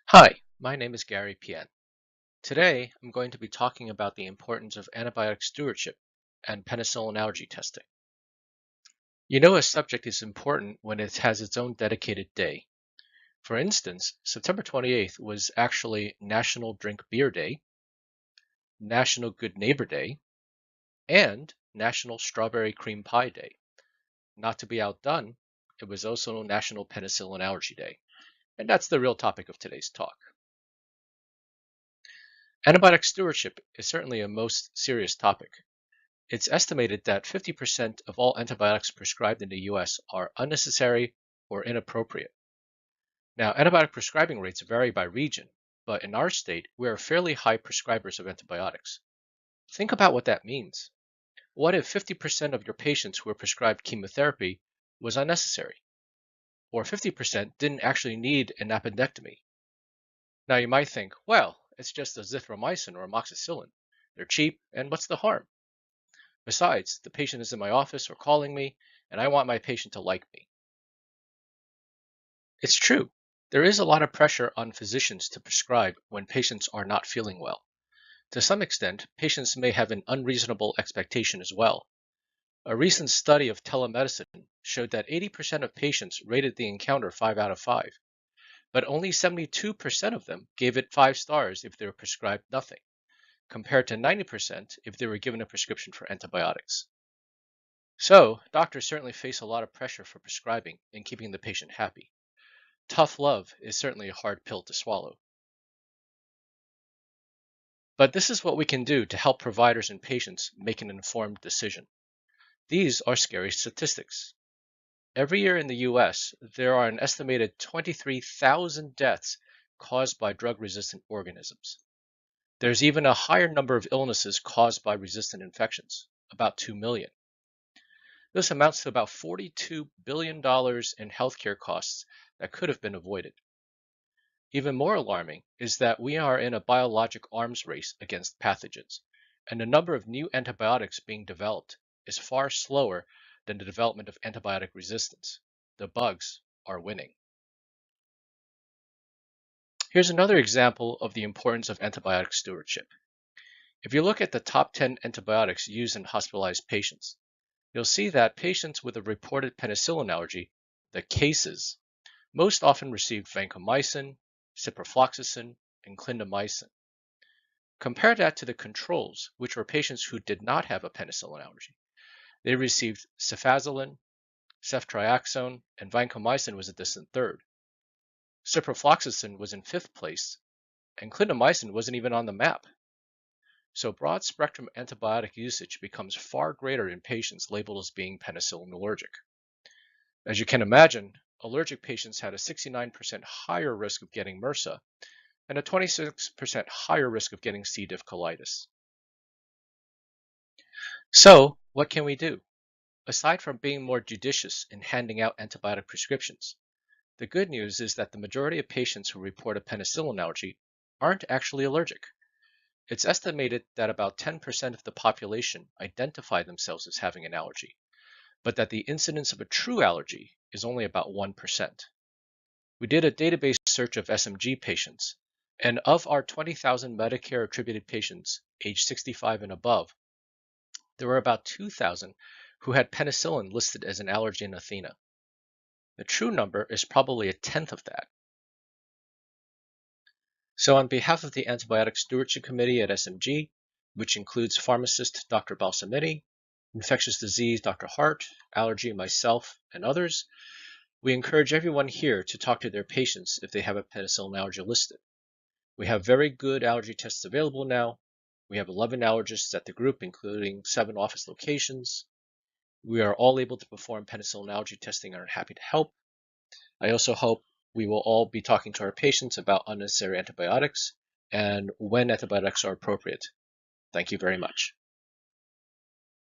Hi, my name is Gary Pien. Today, I'm going to be talking about the importance of antibiotic stewardship and penicillin allergy testing. You know, a subject is important when it has its own dedicated day. For instance, September 28th was actually National Drink Beer Day, National Good Neighbor Day, and National Strawberry Cream Pie Day. Not to be outdone, it was also National Penicillin Allergy Day. And that's the real topic of today's talk. Antibiotic stewardship is certainly a most serious topic. It's estimated that 50% of all antibiotics prescribed in the US are unnecessary or inappropriate. Now, antibiotic prescribing rates vary by region, but in our state, we are fairly high prescribers of antibiotics. Think about what that means. What if 50% of your patients who were prescribed chemotherapy was unnecessary? Or 50% didn't actually need an appendectomy? Now, you might think, well, it's just azithromycin or amoxicillin. They're cheap, and what's the harm? Besides, the patient is in my office or calling me, and I want my patient to like me. It's true. There is a lot of pressure on physicians to prescribe when patients are not feeling well. To some extent, patients may have an unreasonable expectation as well. A recent study of telemedicine showed that 80% of patients rated the encounter 5 out of 5, but only 72% of them gave it 5 stars if they were prescribed nothing, compared to 90% if they were given a prescription for antibiotics. So, doctors certainly face a lot of pressure for prescribing and keeping the patient happy. Tough love is certainly a hard pill to swallow. But this is what we can do to help providers and patients make an informed decision. These are scary statistics. Every year in the US, there are an estimated 23,000 deaths caused by drug-resistant organisms. There's even a higher number of illnesses caused by resistant infections, about 2 million. This amounts to about $42 billion in healthcare costs that could have been avoided. Even more alarming is that we are in a biologic arms race against pathogens, and the number of new antibiotics being developed is far slower than the development of antibiotic resistance. The bugs are winning. Here's another example of the importance of antibiotic stewardship. If you look at the top 10 antibiotics used in hospitalized patients, you'll see that patients with a reported penicillin allergy, the cases, most often received vancomycin, ciprofloxacin, and clindamycin. Compare that to the controls, which were patients who did not have a penicillin allergy. They received cefazolin, ceftriaxone, and vancomycin was a distant third. Ciprofloxacin was in fifth place, and clindamycin wasn't even on the map. So broad spectrum antibiotic usage becomes far greater in patients labeled as being penicillin allergic. As you can imagine, allergic patients had a 69% higher risk of getting MRSA and a 26% higher risk of getting C. diff colitis. So, what can we do? Aside from being more judicious in handing out antibiotic prescriptions, the good news is that the majority of patients who report a penicillin allergy aren't actually allergic. It's estimated that about 10% of the population identify themselves as having an allergy, but that the incidence of a true allergy is only about 1%. We did a database search of SMG patients, and of our 20,000 Medicare attributed patients age 65 and above, there were about 2,000 who had penicillin listed as an allergy in Athena. The true number is probably a tenth of that. So on behalf of the Antibiotic Stewardship Committee at SMG, which includes pharmacist Dr. Balsamini, infectious disease Dr. Hart, allergy myself, and others, we encourage everyone here to talk to their patients if they have a penicillin allergy listed. We have very good allergy tests available now. We have 11 allergists at the group, including 7 office locations. We are all able to perform penicillin allergy testing and are happy to help. I also hope we will all be talking to our patients about unnecessary antibiotics and when antibiotics are appropriate. Thank you very much.